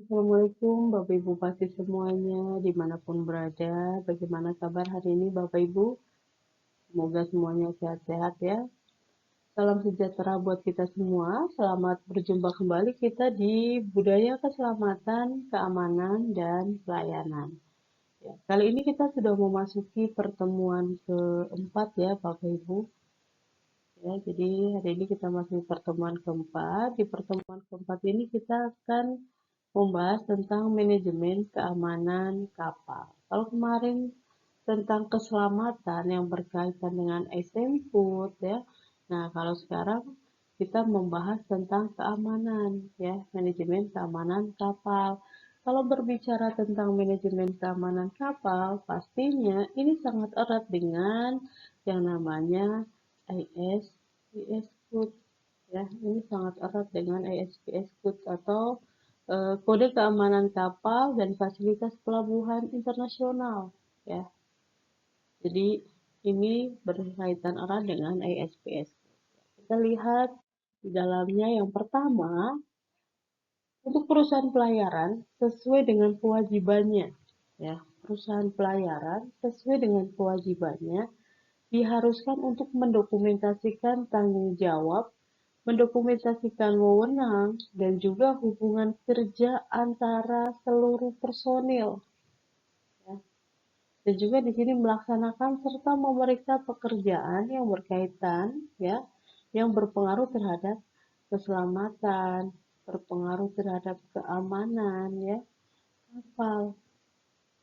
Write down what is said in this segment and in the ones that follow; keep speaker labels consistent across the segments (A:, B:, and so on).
A: Assalamualaikum Bapak Ibu pasti semuanya dimanapun berada. Bagaimana kabar hari ini Bapak Ibu? Semoga semuanya sehat-sehat ya. Salam sejahtera buat kita semua. Selamat berjumpa kembali kita di Budaya Keselamatan, Keamanan, dan Pelayanan. Ya, kali ini kita sudah memasuki pertemuan keempat ya Bapak Ibu. Ya, jadi hari ini kita masih pertemuan keempat. Di pertemuan keempat ini kita akan membahas tentang manajemen keamanan kapal. Kalau kemarin tentang keselamatan yang berkaitan dengan asymptote ya. Nah, kalau sekarang kita membahas tentang keamanan ya, manajemen keamanan kapal. Kalau berbicara tentang manajemen keamanan kapal, pastinya ini sangat erat dengan yang namanya ISPS Code ya. Ini sangat erat dengan ISPS Code atau Kode Keamanan Kapal dan Fasilitas Pelabuhan Internasional ya. Jadi ini berkaitan erat dengan ISPS. Kita lihat di dalamnya yang pertama, untuk perusahaan pelayaran sesuai dengan kewajibannya ya. Perusahaan pelayaran sesuai dengan kewajibannya diharuskan untuk mendokumentasikan tanggung jawab, mendokumentasikan wewenang, dan juga hubungan kerja antara seluruh personil. Ya. Dan juga di sini melaksanakan serta memeriksa pekerjaan yang berkaitan, ya, yang berpengaruh terhadap keselamatan, berpengaruh terhadap keamanan, ya, kapal,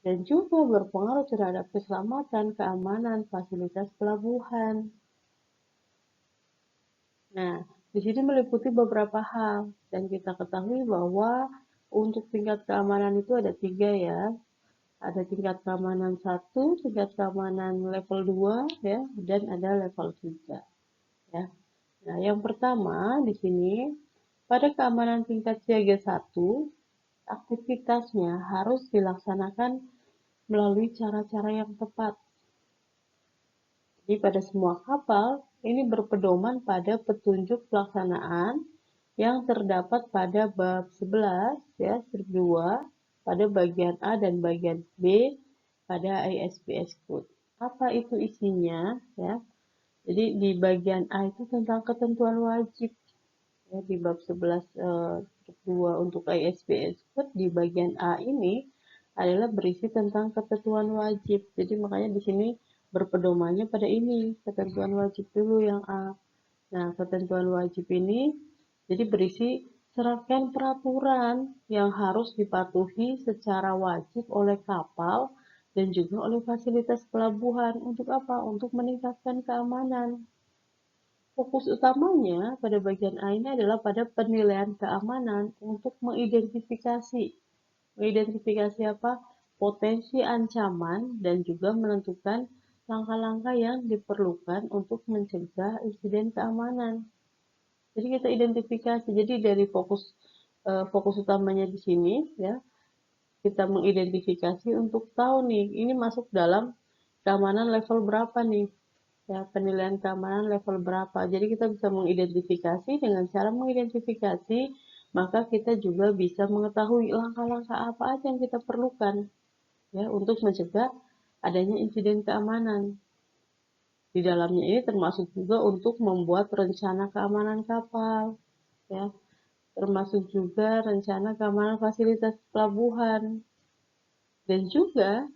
A: dan juga berpengaruh terhadap keselamatan, keamanan, fasilitas pelabuhan. Nah, di sini meliputi beberapa hal, dan kita ketahui bahwa untuk tingkat keamanan itu ada 3 ya. Ada tingkat keamanan 1, tingkat keamanan level 2, ya, dan ada level 3. Ya. Nah, yang pertama di sini, pada keamanan tingkat siaga 1, aktivitasnya harus dilaksanakan melalui cara-cara yang tepat. Jadi pada semua kapal, ini berpedoman pada petunjuk pelaksanaan yang terdapat pada bab 11 ya, strip 2 pada bagian A dan bagian B pada ISPS Code. Apa itu isinya ya? Jadi di bagian A itu tentang ketentuan wajib ya, di bab 11 strip 2 untuk ISPS Code di bagian A ini adalah berisi tentang ketentuan wajib. Jadi makanya di sini berpedomannya pada ini, ketentuan wajib dulu yang A. Nah, ketentuan wajib ini jadi berisi serangkaian peraturan yang harus dipatuhi secara wajib oleh kapal dan juga oleh fasilitas pelabuhan. Untuk apa? Untuk meningkatkan keamanan. Fokus utamanya pada bagian A ini adalah pada penilaian keamanan untuk mengidentifikasi. Mengidentifikasi apa? Potensi ancaman dan juga menentukan langkah-langkah yang diperlukan untuk mencegah insiden keamanan. Jadi kita identifikasi. Jadi dari fokus utamanya di sini ya, kita mengidentifikasi untuk tahu nih, ini masuk dalam keamanan level berapa nih. Ya, penilaian keamanan level berapa. Jadi kita bisa mengidentifikasi, dengan cara mengidentifikasi, maka kita juga bisa mengetahui langkah-langkah apa aja yang kita perlukan ya untuk mencegah adanya insiden keamanan. Di dalamnya ini termasuk juga untuk membuat rencana keamanan kapal ya, termasuk juga rencana keamanan fasilitas pelabuhan. Dan juga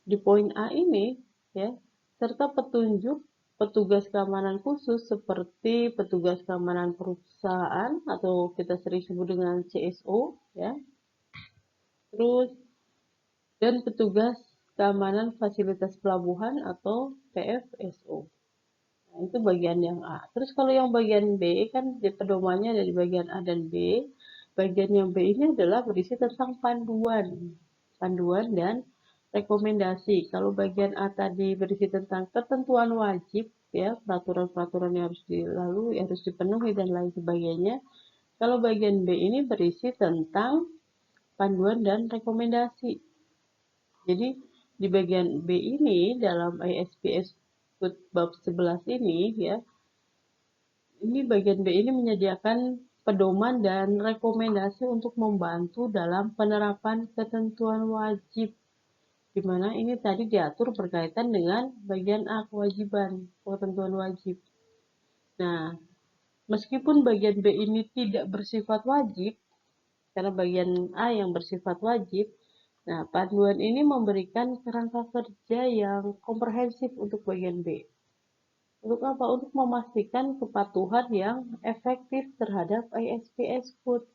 A: di poin A ini ya, serta petunjuk petugas keamanan khusus seperti petugas keamanan perusahaan atau kita sering sebut dengan CSO ya. Terus dan petugas keamanan fasilitas pelabuhan atau PFSO. Nah, itu bagian yang A. Terus kalau yang bagian B kan pedomannya dari bagian A dan B. Bagian yang B ini adalah berisi tentang panduan. Panduan dan rekomendasi. Kalau bagian A tadi berisi tentang ketentuan wajib ya, peraturan-peraturan yang harus dilalui, harus dipenuhi dan lain sebagainya. Kalau bagian B ini berisi tentang panduan dan rekomendasi. Jadi di bagian B ini dalam ISPS bab 11 ini ya, ini bagian B ini menyediakan pedoman dan rekomendasi untuk membantu dalam penerapan ketentuan wajib, di mana ini tadi diatur berkaitan dengan bagian A, kewajiban, ketentuan wajib. Nah, meskipun bagian B ini tidak bersifat wajib, karena bagian A yang bersifat wajib, nah panduan ini memberikan kerangka kerja yang komprehensif untuk bagian B. Untuk apa? Untuk memastikan kepatuhan yang efektif terhadap ISPS Code.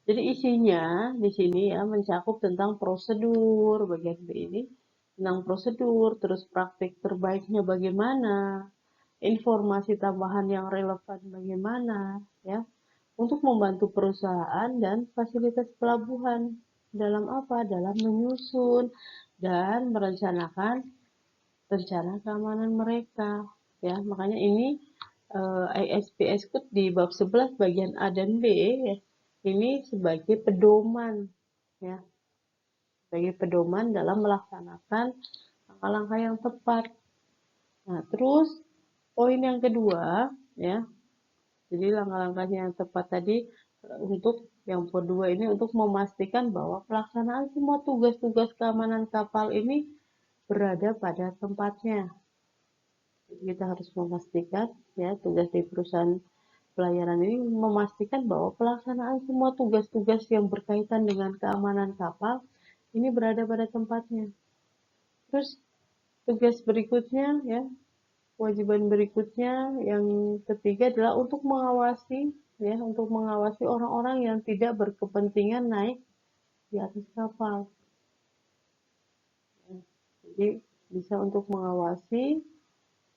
A: Jadi isinya di sini ya mencakup tentang prosedur bagian B ini, tentang prosedur, terus praktik terbaiknya bagaimana, informasi tambahan yang relevan bagaimana, ya, untuk membantu perusahaan dan fasilitas pelabuhan dalam apa? Dalam menyusun dan merencanakan rencana keamanan mereka, ya. Makanya ini ISPS Code di bab 11 bagian A dan B ya, ini sebagai pedoman, ya, sebagai pedoman dalam melaksanakan langkah-langkah yang tepat. Nah, terus poin yang kedua, ya, jadi langkah-langkahnya yang tepat tadi untuk yang kedua ini untuk memastikan bahwa pelaksanaan semua tugas-tugas keamanan kapal ini berada pada tempatnya. Kita harus memastikan ya tugas di perusahaan pelayaran ini memastikan bahwa pelaksanaan semua tugas-tugas yang berkaitan dengan keamanan kapal ini berada pada tempatnya. Terus tugas berikutnya ya, kewajiban berikutnya yang ketiga adalah untuk mengawasi ya, untuk mengawasi orang-orang yang tidak berkepentingan naik di atas kapal. Jadi bisa untuk mengawasi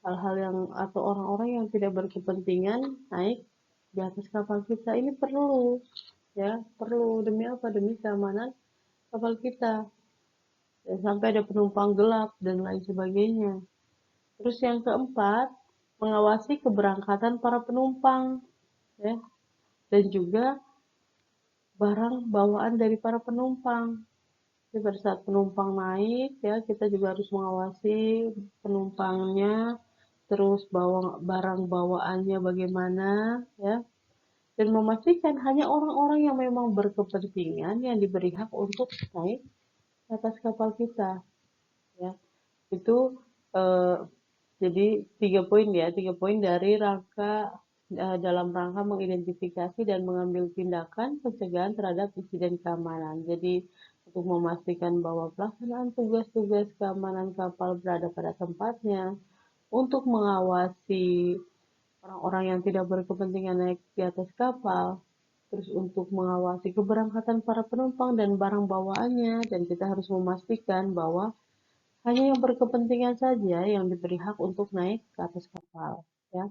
A: hal-hal yang atau orang-orang yang tidak berkepentingan naik di atas kapal kita ini perlu ya, perlu demi apa? Demi keamanan kapal kita, ya, sampai ada penumpang gelap dan lain sebagainya. Terus yang keempat, mengawasi keberangkatan para penumpang ya, dan juga barang bawaan dari para penumpang. Jadi pada saat penumpang naik ya, kita juga harus mengawasi penumpangnya, terus barang bawaannya bagaimana ya, dan memastikan hanya orang-orang yang memang berkepentingan yang diberi hak untuk naik ke atas kapal kita ya. Itu eh, jadi 3 poin ya, 3 poin dari dalam rangka mengidentifikasi dan mengambil tindakan pencegahan terhadap insiden keamanan. Jadi untuk memastikan bahwa pelaksanaan tugas-tugas keamanan kapal berada pada tempatnya, untuk mengawasi orang-orang yang tidak berkepentingan naik di atas kapal, terus untuk mengawasi keberangkatan para penumpang dan barang bawaannya, dan kita harus memastikan bahwa hanya yang berkepentingan saja yang diberi hak untuk naik ke atas kapal, ya.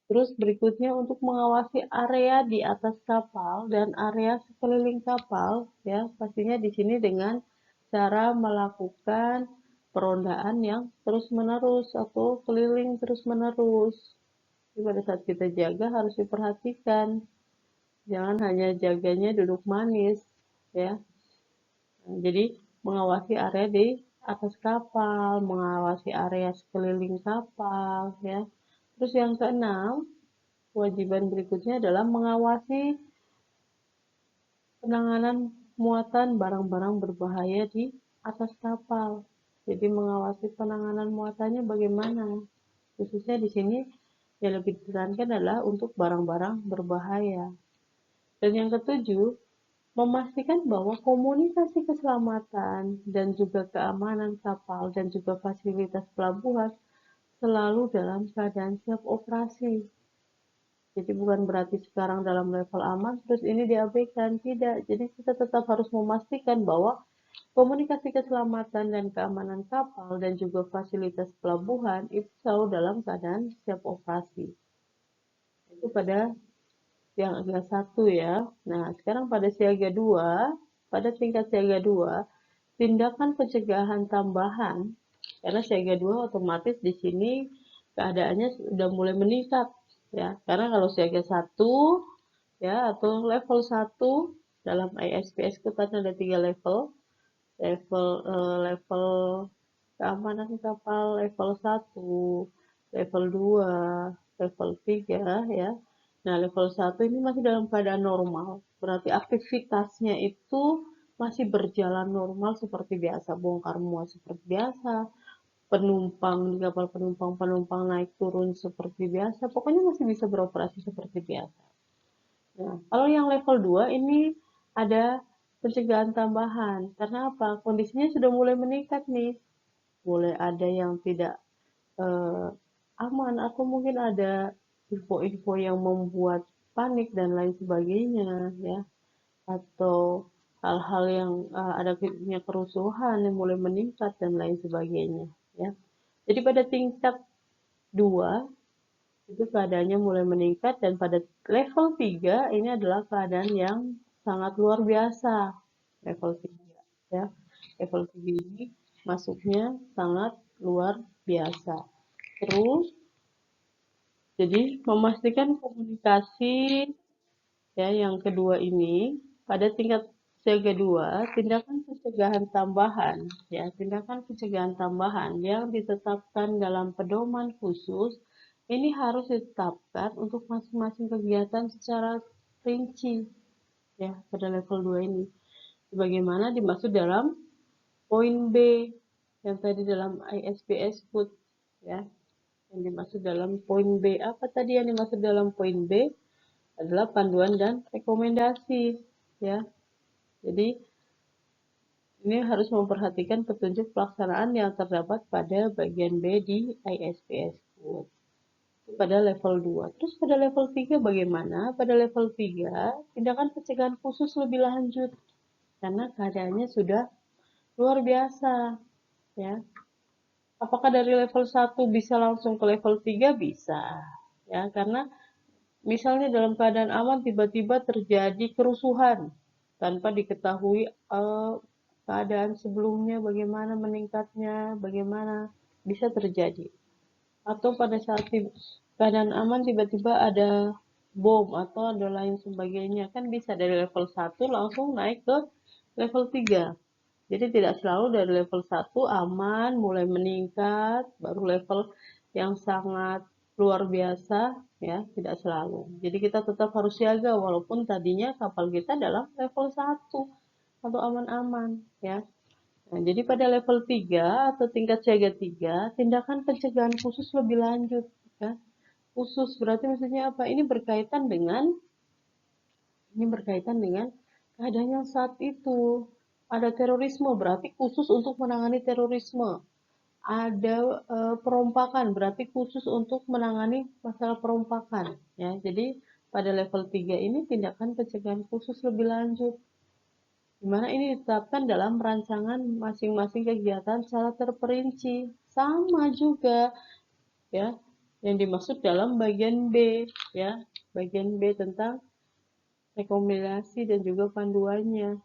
A: Terus berikutnya untuk mengawasi area di atas kapal dan area sekeliling kapal, ya, pastinya di sini dengan cara melakukan perondaan yang terus-menerus atau keliling terus-menerus. Pada saat kita jaga harus diperhatikan, jangan hanya jaganya duduk manis, ya. Nah, jadi mengawasi area di atas kapal, mengawasi area sekeliling kapal, ya. Terus yang keenam, kewajiban berikutnya adalah mengawasi penanganan muatan barang-barang berbahaya di atas kapal. Jadi mengawasi penanganan muatannya bagaimana. Khususnya di sini yang lebih ditekankan adalah untuk barang-barang berbahaya. Dan yang ketujuh, memastikan bahwa komunikasi keselamatan dan juga keamanan kapal dan juga fasilitas pelabuhan selalu dalam keadaan siap operasi. Jadi bukan berarti sekarang dalam level aman terus ini diabaikan, tidak. Jadi kita tetap harus memastikan bahwa komunikasi keselamatan dan keamanan kapal dan juga fasilitas pelabuhan itu selalu dalam keadaan siap operasi. Itu pada yang agak satu ya. Nah, sekarang pada siaga 2, pada tingkat siaga 2, tindakan pencegahan tambahan, karena siaga 2 otomatis di sini keadaannya sudah mulai meningkat ya. Karena kalau siaga 1 ya atau level 1 dalam ISPS itu kan ada 3 level. Level keamanan kapal level 1, level 2, level 3 ya. Nah, level 1 ini masih dalam keadaan normal. Berarti aktivitasnya itu masih berjalan normal seperti biasa. Bongkar muat seperti biasa. Penumpang di kapal penumpang naik turun seperti biasa. Pokoknya masih bisa beroperasi seperti biasa. Nah, kalau yang level 2 ini ada pencegahan tambahan. Karena apa? Kondisinya sudah mulai meningkat nih. Mulai ada yang tidak eh, aman atau mungkin ada info-info yang membuat panik dan lain sebagainya ya, atau hal-hal yang ada kerusuhan yang mulai meningkat dan lain sebagainya ya. Jadi pada tingkat 2 itu keadaannya mulai meningkat, dan pada level 3 ini adalah keadaan yang sangat luar biasa. Level 3 ya. Level 3 ini masuknya sangat luar biasa. Terus, jadi memastikan komunikasi ya yang kedua ini pada tingkat siaga 2, tindakan pencegahan tambahan ya, tindakan pencegahan tambahan yang ditetapkan dalam pedoman khusus ini harus ditetapkan untuk masing-masing kegiatan secara rinci ya pada level 2 ini. Sebagaimana dimaksud dalam poin B yang tadi dalam ISPS Code ya. Yang dimaksud dalam poin B, apa tadi yang dimaksud dalam poin B? Adalah panduan dan rekomendasi ya. Jadi ini harus memperhatikan petunjuk pelaksanaan yang terdapat pada bagian B di ISPS Code. Pada level 2. Terus pada level 3 bagaimana? Pada level 3 tindakan pencegahan khusus lebih lanjut karena keadaannya sudah luar biasa ya. Apakah dari level 1 bisa langsung ke level 3? Bisa ya, karena misalnya dalam keadaan aman tiba-tiba terjadi kerusuhan tanpa diketahui keadaan sebelumnya bagaimana meningkatnya, bagaimana bisa terjadi. Atau pada saat keadaan aman tiba-tiba ada bom atau ada lain sebagainya, kan bisa dari level 1 langsung naik ke level 3. Jadi tidak selalu dari level 1 aman mulai meningkat baru level yang sangat luar biasa ya, tidak selalu. Jadi kita tetap harus siaga walaupun tadinya kapal kita dalam level 1 atau aman-aman ya. Nah, jadi pada level 3 atau tingkat siaga 3, tindakan pencegahan khusus lebih lanjut ya. Khusus berarti maksudnya apa? Ini berkaitan dengan keadaan yang saat itu. Ada terorisme berarti khusus untuk menangani terorisme. Ada perompakan berarti khusus untuk menangani masalah perompakan ya. Jadi pada level 3 ini tindakan pencegahan khusus lebih lanjut, di mana ini ditetapkan dalam rancangan masing-masing kegiatan secara terperinci. Sama juga ya yang dimaksud dalam bagian B ya, bagian B tentang rekomendasi dan juga panduannya.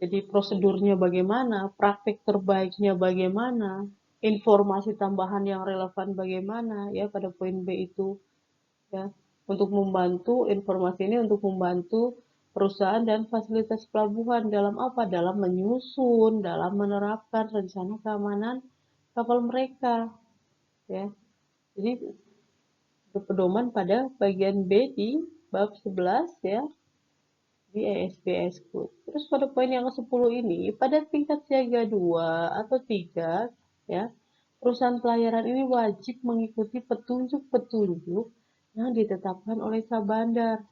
A: Jadi prosedurnya bagaimana, praktik terbaiknya bagaimana, informasi tambahan yang relevan bagaimana ya pada poin B itu ya, untuk membantu informasi ini untuk membantu perusahaan dan fasilitas pelabuhan dalam apa? Dalam menyusun, dalam menerapkan rencana keamanan kapal mereka ya. Jadi berpedoman pada bagian B di bab 11 ya di ESPS Code. Terus pada poin yang ke-10 ini, pada tingkat siaga 2 atau 3, ya, perusahaan pelayaran ini wajib mengikuti petunjuk-petunjuk yang ditetapkan oleh Sabandar.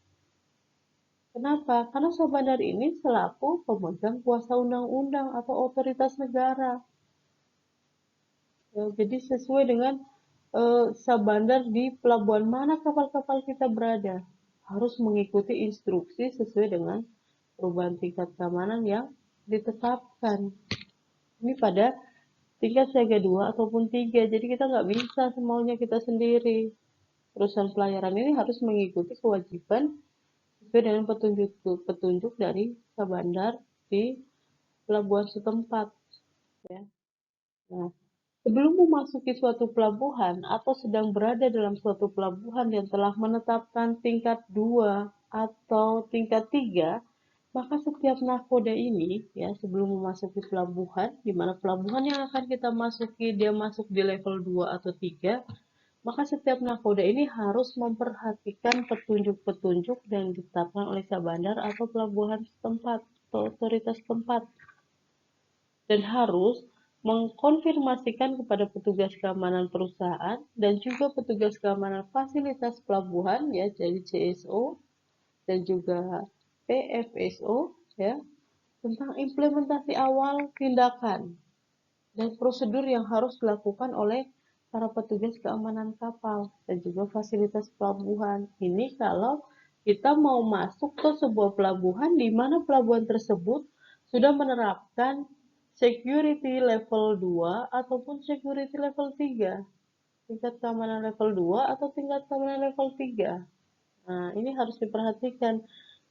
A: Kenapa? Karena Sabandar ini selaku pemegang kuasa undang-undang atau otoritas negara. Ya, jadi sesuai dengan Sabandar di pelabuhan mana kapal-kapal kita berada, harus mengikuti instruksi sesuai dengan perubahan tingkat keamanan yang ditetapkan. Ini pada tingkat siaga 2 ataupun 3. Jadi kita nggak bisa semaunya kita sendiri. Perusahaan pelayaran ini harus mengikuti kewajiban sesuai dengan petunjuk dari Sabandar di pelabuhan setempat. Ya. Nah, sebelum memasuki suatu pelabuhan atau sedang berada dalam suatu pelabuhan yang telah menetapkan tingkat 2 atau tingkat 3, maka setiap nahkoda ini ya sebelum memasuki pelabuhan, di mana pelabuhan yang akan kita masuki dia masuk di level 2 atau 3, Maka setiap nakoda ini harus memperhatikan petunjuk-petunjuk yang ditetapkan oleh Syah Bandar atau pelabuhan setempat atau otoritas setempat, dan harus mengkonfirmasikan kepada petugas keamanan perusahaan dan juga petugas keamanan fasilitas pelabuhan, ya, jadi CSO dan juga PFSO, ya, tentang implementasi awal tindakan dan prosedur yang harus dilakukan oleh para petugas keamanan kapal dan juga fasilitas pelabuhan. Ini kalau kita mau masuk ke sebuah pelabuhan di mana pelabuhan tersebut sudah menerapkan security level 2 ataupun security level 3, tingkat keamanan level 2 atau tingkat keamanan level 3. Nah, ini harus diperhatikan.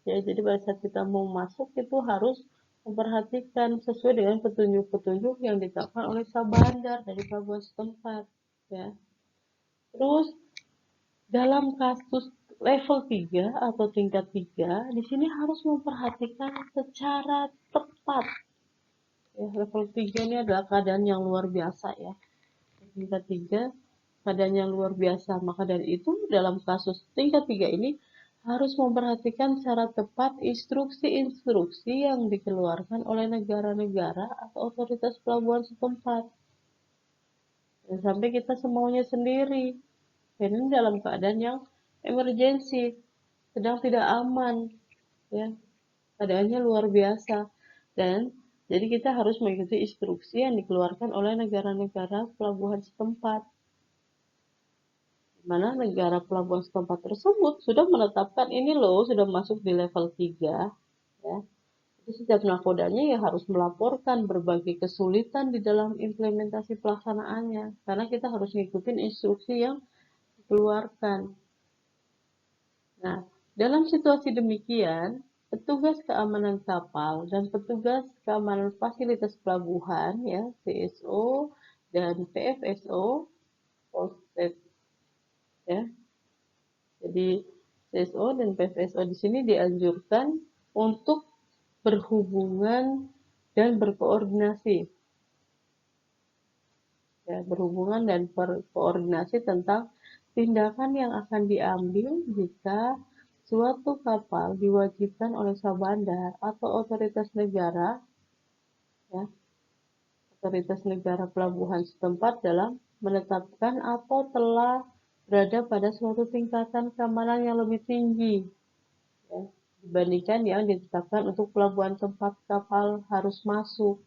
A: Ya, jadi pada saat kita mau masuk itu harus memperhatikan sesuai dengan petunjuk-petunjuk yang ditetapkan oleh Sabandar dari pelabuhan setempat, ya. Terus dalam kasus level 3 atau tingkat 3, di sini harus memperhatikan secara tepat. Ya, level 3 ini adalah keadaan yang luar biasa, ya. Tingkat 3 keadaan yang luar biasa. Maka dari itu dalam kasus tingkat 3 ini harus memperhatikan secara tepat instruksi-instruksi yang dikeluarkan oleh negara-negara atau otoritas pelabuhan setempat. Dan sampai kita semaunya sendiri. Dan ini dalam keadaan yang emergensi, sedang tidak aman, ya. Keadaannya luar biasa. Dan jadi kita harus mengikuti instruksi yang dikeluarkan oleh negara-negara pelabuhan setempat, mana negara pelabuhan setempat tersebut sudah menetapkan ini loh, sudah masuk di level 3, ya. Jadi setiap nakodanya ya harus melaporkan berbagai kesulitan di dalam implementasi pelaksanaannya, karena kita harus ngikutin instruksi yang dikeluarkan. Nah, dalam situasi demikian, petugas keamanan kapal dan petugas keamanan fasilitas pelabuhan, ya, CSO dan PFSO, Polsek, ya. Jadi CSO dan PFSO di sini dianjurkan untuk berhubungan dan berkoordinasi, ya, berhubungan dan berkoordinasi tentang tindakan yang akan diambil jika suatu kapal diwajibkan oleh Sabandar atau otoritas negara, ya, otoritas negara pelabuhan setempat dalam menetapkan atau telah berada pada suatu tingkatan keamanan yang lebih tinggi, ya, dibandingkan yang ditetapkan untuk pelabuhan tempat kapal harus masuk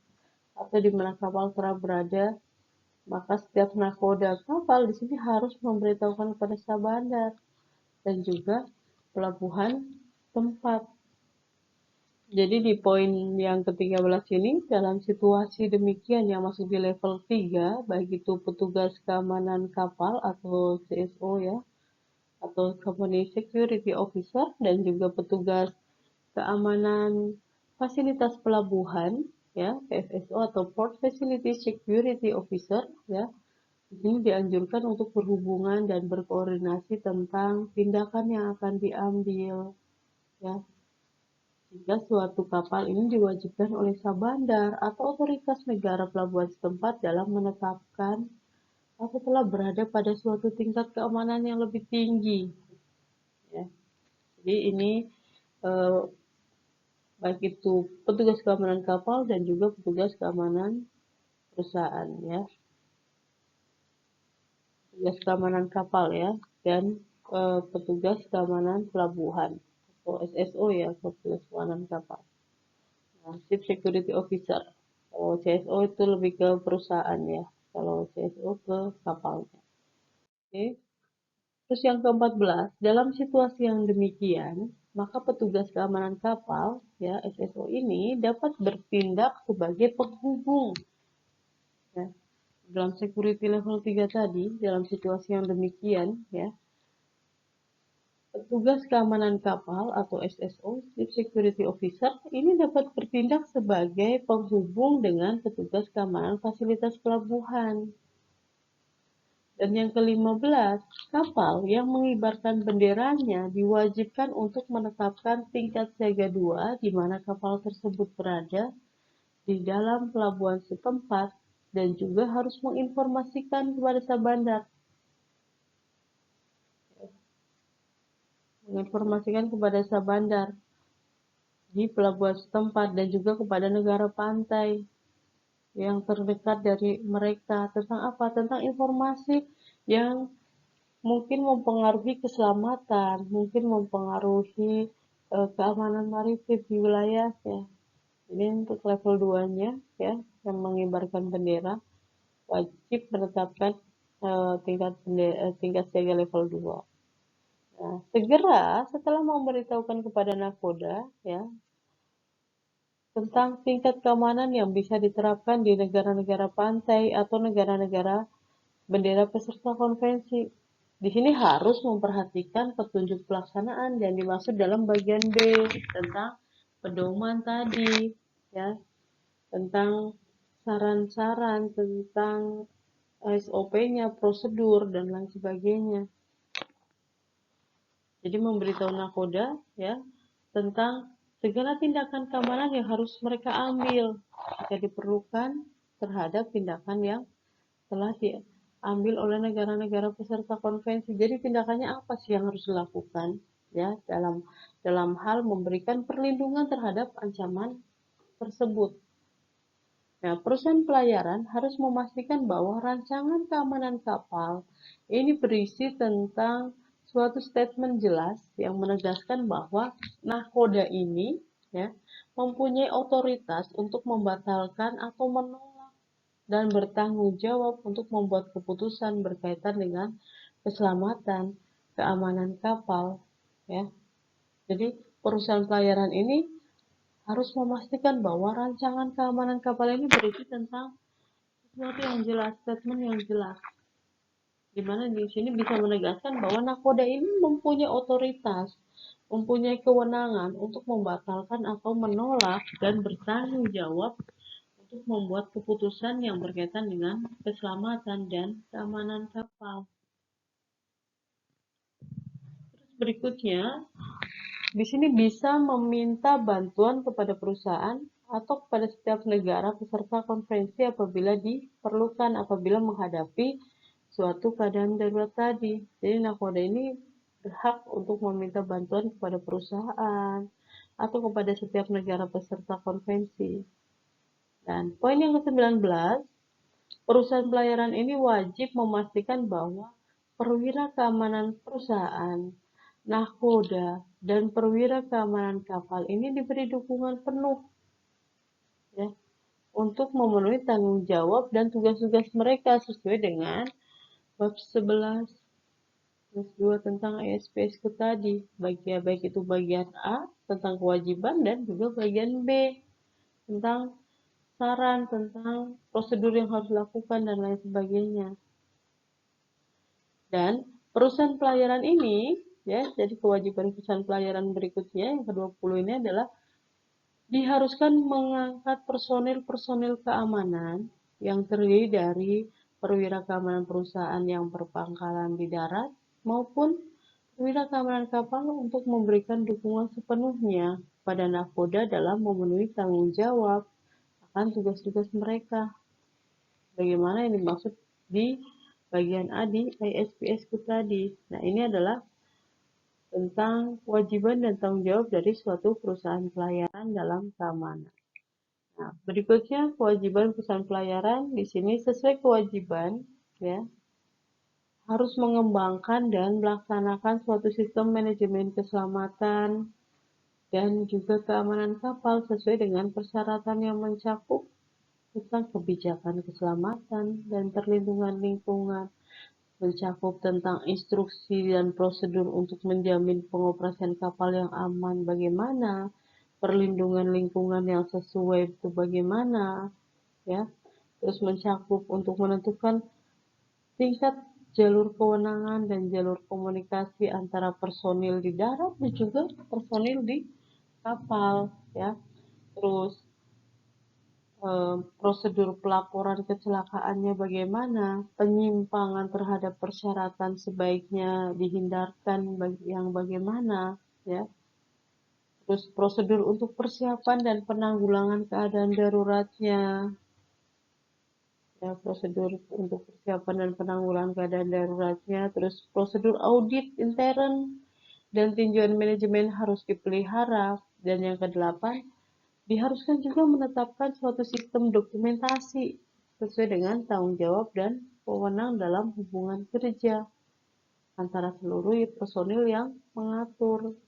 A: atau di mana kapal telah berada. Maka setiap nakoda kapal di sini harus memberitahukan kepada Sabandar dan juga pelabuhan tempat. Jadi di poin yang ke-13 ini, dalam situasi demikian yang masuk di level 3, baik itu petugas keamanan kapal atau CSO, ya, atau Company Security Officer, dan juga petugas keamanan fasilitas pelabuhan, ya, PFSO atau Port Facility Security Officer, ya. Di sini dianjurkan untuk berhubungan dan berkoordinasi tentang tindakan yang akan diambil, ya, jika suatu kapal ini diwajibkan oleh Sabandar atau otoritas negara pelabuhan setempat dalam menetapkan atau telah berada pada suatu tingkat keamanan yang lebih tinggi, ya. Jadi ini eh, baik itu petugas keamanan kapal dan juga petugas keamanan perusahaan, ya, petugas keamanan kapal, ya, dan petugas keamanan pelabuhan atau SSO, ya, petugas keamanan kapal. Nah, Chief Security Officer. Kalau CSO itu lebih ke perusahaan, ya. Kalau CSO ke kapalnya. Oke. Terus yang ke-14, dalam situasi yang demikian, maka petugas keamanan kapal, ya, SSO ini dapat bertindak sebagai penghubung, ya. Dalam security level 3 tadi, dalam situasi yang demikian, ya, petugas keamanan kapal atau SSO, Chief Security Officer, ini dapat bertindak sebagai penghubung dengan petugas keamanan fasilitas pelabuhan. Dan yang ke-15, kapal yang mengibarkan benderanya diwajibkan untuk menetapkan tingkat siaga 2 di mana kapal tersebut berada di dalam pelabuhan setempat dan juga harus menginformasikan kepada Sabandar menginformasikan kepada sah bandar di pelabuhan setempat dan juga kepada negara pantai yang terdekat dari mereka tentang apa? Tentang informasi yang mungkin mempengaruhi keselamatan, mungkin mempengaruhi keamanan maritim di wilayahnya. Ini untuk level 2-nya ya, yang mengibarkan bendera wajib menetapkan tingkat siaga level 2. Nah, segera setelah memberitahukan kepada nakoda ya tentang tingkat keamanan yang bisa diterapkan di negara-negara pantai atau negara-negara bendera peserta konvensi. Di sini harus memperhatikan petunjuk pelaksanaan yang dimaksud dalam bagian B tentang pedoman tadi, ya, tentang saran-saran, tentang SOP-nya, prosedur, dan lain sebagainya. Jadi memberitahu nakoda ya tentang segala tindakan keamanan yang harus mereka ambil jika diperlukan terhadap tindakan yang telah diambil oleh negara-negara peserta konvensi. Jadi tindakannya apa sih yang harus dilakukan ya dalam hal memberikan perlindungan terhadap ancaman tersebut. Nah, perusahaan pelayaran harus memastikan bahwa rancangan keamanan kapal ini berisi tentang suatu statement jelas yang menegaskan bahwa nakoda ini ya mempunyai otoritas untuk membatalkan atau menolak dan bertanggung jawab untuk membuat keputusan berkaitan dengan keselamatan, keamanan kapal, ya. Jadi perusahaan pelayaran ini harus memastikan bahwa rancangan keamanan kapal ini berisi tentang sesuatu yang jelas, statement yang jelas. Di mana di sini bisa menegaskan bahwa nakoda ini mempunyai otoritas, mempunyai kewenangan untuk membatalkan atau menolak dan bertanggung jawab untuk membuat keputusan yang berkaitan dengan keselamatan dan keamanan kapal. Terus berikutnya, di sini bisa meminta bantuan kepada perusahaan atau kepada setiap negara peserta konferensi apabila diperlukan, apabila menghadapi suatu keadaan darurat tadi. Jadi nakoda ini berhak untuk meminta bantuan kepada perusahaan atau kepada setiap negara peserta konvensi. Dan poin yang ke-19, perusahaan pelayaran ini wajib memastikan bahwa perwira keamanan perusahaan, nakoda, dan perwira keamanan kapal ini diberi dukungan penuh ya, untuk memenuhi tanggung jawab dan tugas-tugas mereka sesuai dengan bab 11 plus 2 tentang ESPSku tadi, baik itu bagian A tentang kewajiban dan juga bagian B tentang saran, tentang prosedur yang harus dilakukan dan lain sebagainya. Dan perusahaan pelayaran ini ya, jadi kewajiban perusahaan pelayaran berikutnya yang ke-20 ini adalah diharuskan mengangkat personil-personil keamanan yang terdiri dari perwira keamanan perusahaan yang berpangkalan di darat maupun perwira keamanan kapal untuk memberikan dukungan sepenuhnya pada nakoda dalam memenuhi tanggung jawab akan tugas-tugas mereka. Bagaimana yang dimaksud di bagian A di ISPS-ku tadi. Nah, ini adalah tentang kewajiban dan tanggung jawab dari suatu perusahaan pelayaran dalam keamanan. Nah, berikutnya kewajiban perusahaan pelayaran di sini sesuai kewajiban ya harus mengembangkan dan melaksanakan suatu sistem manajemen keselamatan dan juga keamanan kapal sesuai dengan persyaratan yang mencakup tentang kebijakan keselamatan dan perlindungan lingkungan, mencakup tentang instruksi dan prosedur untuk menjamin pengoperasian kapal yang aman bagaimana, perlindungan lingkungan yang sesuai itu bagaimana, ya. Terus mencakup untuk menentukan tingkat jalur kewenangan dan jalur komunikasi antara personil di darat dan juga personil di kapal, ya. Terus prosedur pelaporan kecelakaannya bagaimana, penyimpangan terhadap persyaratan sebaiknya dihindarkan yang bagaimana, ya. Terus prosedur untuk persiapan dan penanggulangan keadaan daruratnya, ya, prosedur untuk persiapan dan penanggulangan keadaan daruratnya, terus prosedur audit intern dan tinjauan manajemen harus dipelihara. Dan yang kedelapan, diharuskan juga menetapkan suatu sistem dokumentasi sesuai dengan tanggung jawab dan wewenang dalam hubungan kerja antara seluruh personil yang mengatur,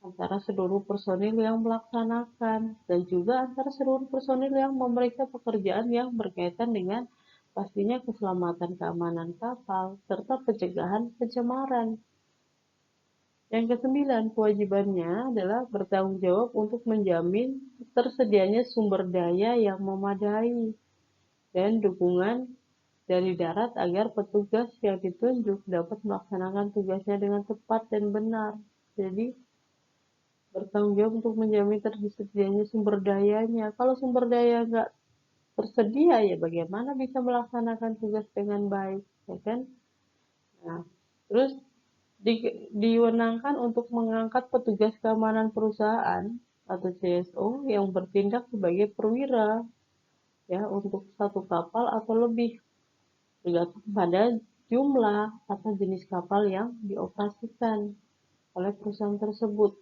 A: antara seluruh personil yang melaksanakan, dan juga antara seluruh personil yang memeriksa pekerjaan yang berkaitan dengan pastinya keselamatan keamanan kapal, serta pencegahan pencemaran. Yang kesembilan, kewajibannya adalah bertanggung jawab untuk menjamin tersedianya sumber daya yang memadai dan dukungan dari darat agar petugas yang ditunjuk dapat melaksanakan tugasnya dengan tepat dan benar. Jadi, bertanggung jawab untuk menjamin tersedianya sumber dayanya. Kalau sumber daya nggak tersedia, ya bagaimana bisa melaksanakan tugas dengan baik, ya kan? Nah, terus diwenangkan untuk mengangkat petugas keamanan perusahaan atau CSO yang bertindak sebagai perwira ya untuk satu kapal atau lebih tergantung pada jumlah atau jenis kapal yang dioperasikan oleh perusahaan tersebut.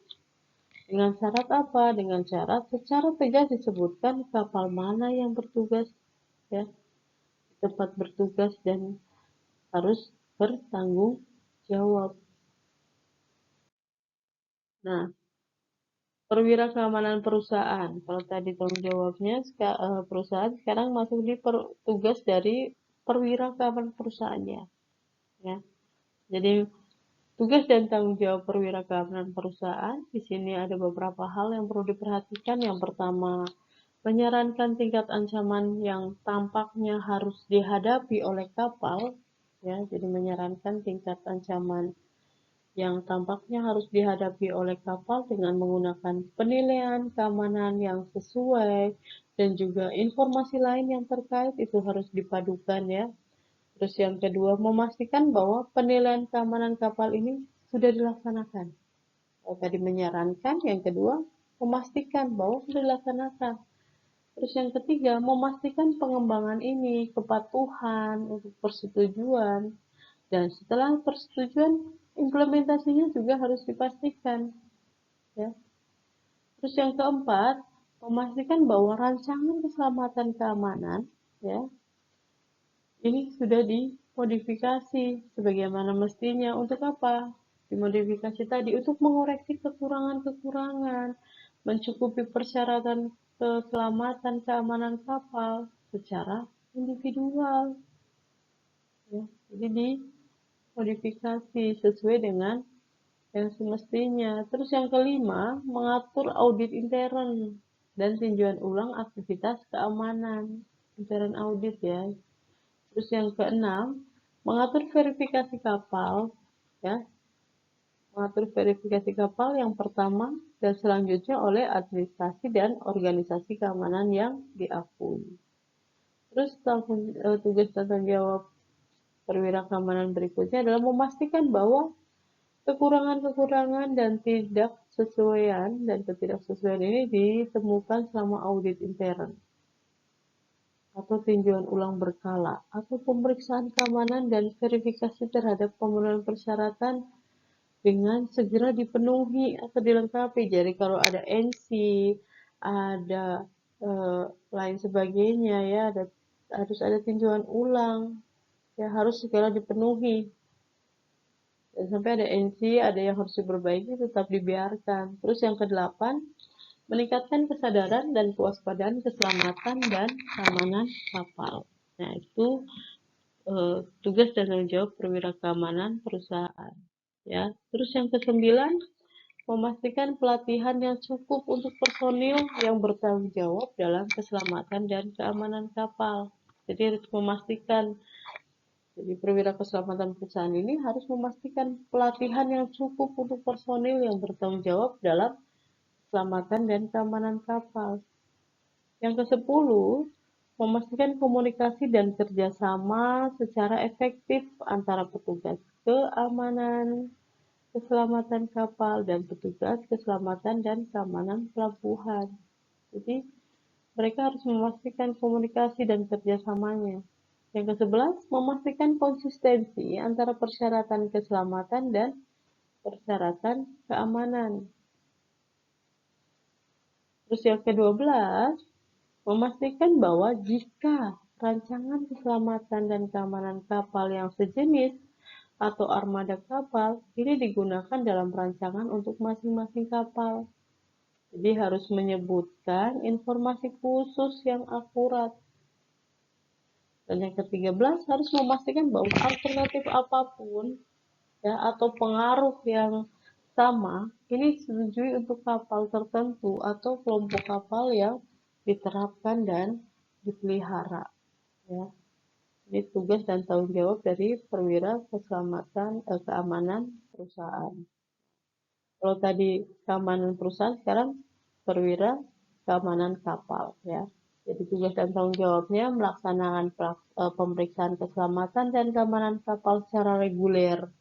A: Dengan syarat apa? Dengan syarat secara tegas disebutkan kapal mana yang bertugas ya, tempat bertugas dan harus bertanggung jawab. Nah, perwira keamanan perusahaan. Kalau tadi tanggung jawabnya perusahaan, sekarang masuk di tugas dari perwira keamanan perusahaannya. Ya. Jadi tugas dan tanggung jawab perwira keamanan perusahaan di sini ada beberapa hal yang perlu diperhatikan. Yang pertama, menyarankan tingkat ancaman yang tampaknya harus dihadapi oleh kapal. Ya, jadi menyarankan tingkat ancaman yang tampaknya harus dihadapi oleh kapal dengan menggunakan penilaian keamanan yang sesuai dan juga informasi lain yang terkait itu harus dipadukan ya. Terus yang kedua, memastikan bahwa penilaian keamanan kapal ini sudah dilaksanakan. Tadi menyarankan, yang kedua, memastikan bahwa sudah dilaksanakan. Terus yang ketiga, memastikan pengembangan ini kepatuhan untuk persetujuan dan setelah persetujuan, implementasinya juga harus dipastikan. Ya. Terus yang keempat, memastikan bahwa rancangan keselamatan keamanan, ya, ini sudah dimodifikasi sebagaimana mestinya. Untuk apa? Dimodifikasi tadi untuk mengoreksi kekurangan-kekurangan, mencukupi persyaratan keselamatan keamanan kapal secara individual. Ya. Jadi dimodifikasi sesuai dengan yang semestinya. Terus yang kelima, mengatur audit intern dan tinjauan ulang aktivitas keamanan. Intern audit ya. Terus yang keenam, mengatur verifikasi kapal ya. Mengatur verifikasi kapal yang pertama dan selanjutnya oleh administrasi dan organisasi keamanan yang diakui. Terus tugas dan tanggung jawab perwira keamanan berikutnya adalah memastikan bahwa kekurangan-kekurangan dan tidak sesuaian dan ketidaksesuaian ini ditemukan selama audit intern atau tinjauan ulang berkala atau pemeriksaan keamanan dan verifikasi terhadap pemenuhan persyaratan dengan segera dipenuhi atau dilengkapi. Jadi kalau ada NC, ada lain sebagainya ya, harus ada tinjauan ulang ya harus segera dipenuhi. Dan sampai ada NC, ada yang harus diperbaiki, tetap dibiarkan. Terus yang kedelapan, meningkatkan kesadaran dan kewaspadaan keselamatan dan keamanan kapal. Nah, itu tugas dan tanggung jawab perwira keamanan perusahaan. Ya, terus yang kesembilan, memastikan pelatihan yang cukup untuk personil yang bertanggung jawab dalam keselamatan dan keamanan kapal. Jadi harus memastikan jadi perwira keselamatan perusahaan ini harus memastikan pelatihan yang cukup untuk personil yang bertanggung jawab dalam keselamatan dan keamanan kapal. Yang ke-10, memastikan komunikasi dan kerjasama secara efektif antara petugas keamanan, keselamatan kapal, dan petugas keselamatan dan keamanan pelabuhan. Jadi, mereka harus memastikan komunikasi dan kerjasamanya. Yang ke-11, memastikan konsistensi antara persyaratan keselamatan dan persyaratan keamanan. Terus yang ke-12, memastikan bahwa jika rancangan keselamatan dan keamanan kapal yang sejenis atau armada kapal ini digunakan dalam rancangan untuk masing-masing kapal. Jadi harus menyebutkan informasi khusus yang akurat. Dan yang ke-13 harus memastikan bahwa alternatif apapun ya atau pengaruh yang sama ini disetujui untuk kapal tertentu atau kelompok kapal yang diterapkan dan dipelihara ya. Ini tugas dan tanggung jawab dari perwira keamanan perusahaan. Kalau tadi keamanan perusahaan, sekarang perwira keamanan kapal ya. Jadi tugas dan tanggung jawabnya melaksanakan pemeriksaan keselamatan dan keamanan kapal secara reguler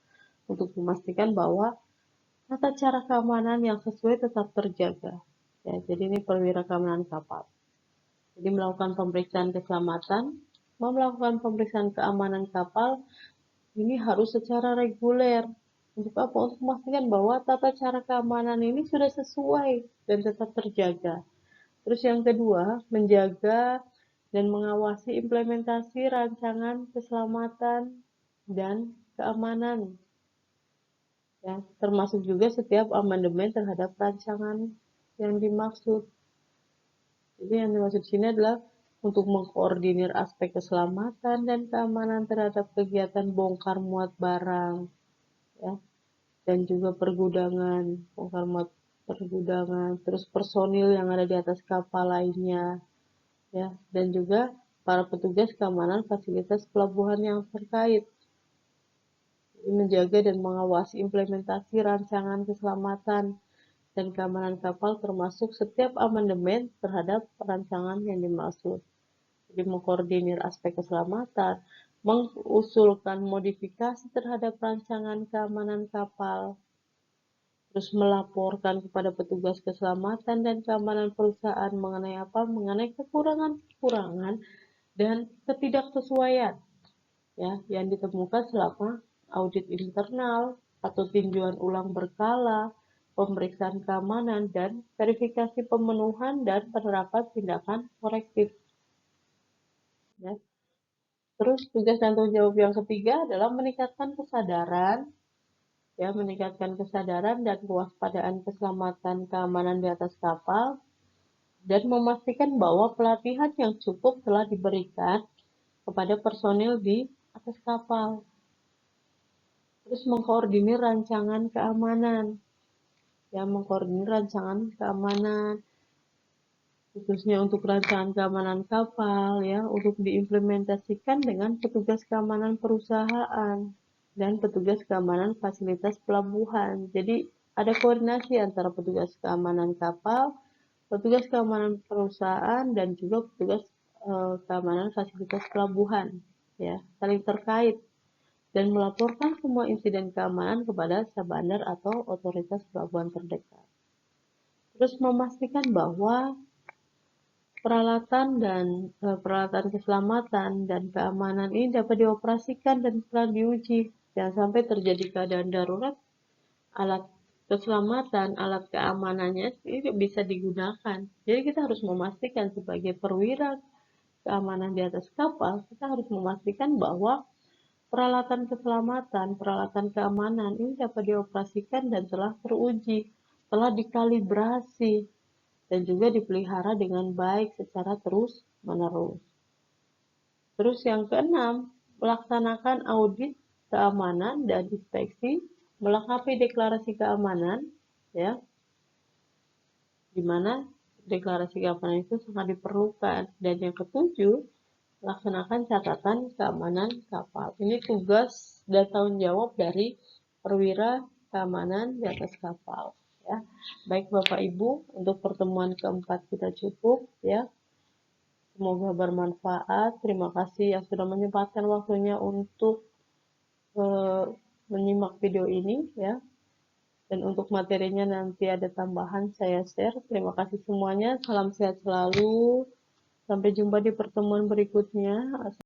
A: untuk memastikan bahwa tata cara keamanan yang sesuai tetap terjaga. Ya, jadi ini perwira keamanan kapal. Jadi melakukan pemeriksaan keselamatan, melakukan pemeriksaan keamanan kapal, ini harus secara reguler. Untuk apa? Untuk memastikan bahwa tata cara keamanan ini sudah sesuai dan tetap terjaga. Terus yang kedua, menjaga dan mengawasi implementasi rancangan keselamatan dan keamanan. Ya, termasuk juga setiap amandemen terhadap rancangan yang dimaksud. Jadi yang dimaksud di sini adalah untuk mengkoordinir aspek keselamatan dan keamanan terhadap kegiatan bongkar muat barang, ya, dan juga pergudangan, bongkar muat pergudangan, terus personil yang ada di atas kapal lainnya, ya, dan juga para petugas keamanan fasilitas pelabuhan yang terkait. Menjaga dan mengawasi implementasi rancangan keselamatan dan keamanan kapal termasuk setiap amandemen terhadap rancangan yang dimaksud. Jadi mengkoordinir aspek keselamatan, mengusulkan modifikasi terhadap rancangan keamanan kapal, terus melaporkan kepada petugas keselamatan dan keamanan perusahaan mengenai apa? Mengenai kekurangan-kekurangan dan ketidaksesuaian ya yang ditemukan selama audit internal atau tinjauan ulang berkala, pemeriksaan keamanan, dan verifikasi pemenuhan dan penerapan tindakan korektif. Ya. Terus tugas dan tanggung jawab yang ketiga adalah meningkatkan kesadaran, ya, meningkatkan kesadaran dan kewaspadaan keselamatan keamanan di atas kapal, dan memastikan bahwa pelatihan yang cukup telah diberikan kepada personil di atas kapal. Terus mengkoordinir rancangan keamanan, ya, mengkoordinir rancangan keamanan, khususnya untuk rancangan keamanan kapal, ya, untuk diimplementasikan dengan petugas keamanan perusahaan dan petugas keamanan fasilitas pelabuhan. Jadi ada koordinasi antara petugas keamanan kapal, petugas keamanan perusahaan, dan juga petugas keamanan fasilitas pelabuhan, ya, saling terkait dan melaporkan semua insiden keamanan kepada Sabandar atau otoritas pelabuhan terdekat. Terus memastikan bahwa peralatan keselamatan dan keamanan ini dapat dioperasikan dan telah diuji. Jangan sampai terjadi keadaan darurat, alat keselamatan, alat keamanannya ini bisa digunakan. Jadi kita harus memastikan sebagai perwira keamanan di atas kapal, kita harus memastikan bahwa peralatan keselamatan, peralatan keamanan ini dapat dioperasikan dan telah teruji, telah dikalibrasi, dan juga dipelihara dengan baik secara terus-menerus. Terus yang keenam, melaksanakan audit keamanan dan inspeksi, melengkapi deklarasi keamanan, ya, di mana deklarasi keamanan itu sangat diperlukan. Dan yang ketujuh, laksanakan catatan keamanan kapal. Ini tugas dan tanggung jawab dari perwira keamanan di atas kapal. Ya, baik Bapak Ibu, untuk pertemuan keempat kita cukup. Ya, semoga bermanfaat. Terima kasih yang sudah menyempatkan waktunya untuk menyimak video ini. Ya, dan untuk materinya nanti ada tambahan saya share. Terima kasih semuanya. Salam sehat selalu. Sampai jumpa di pertemuan berikutnya.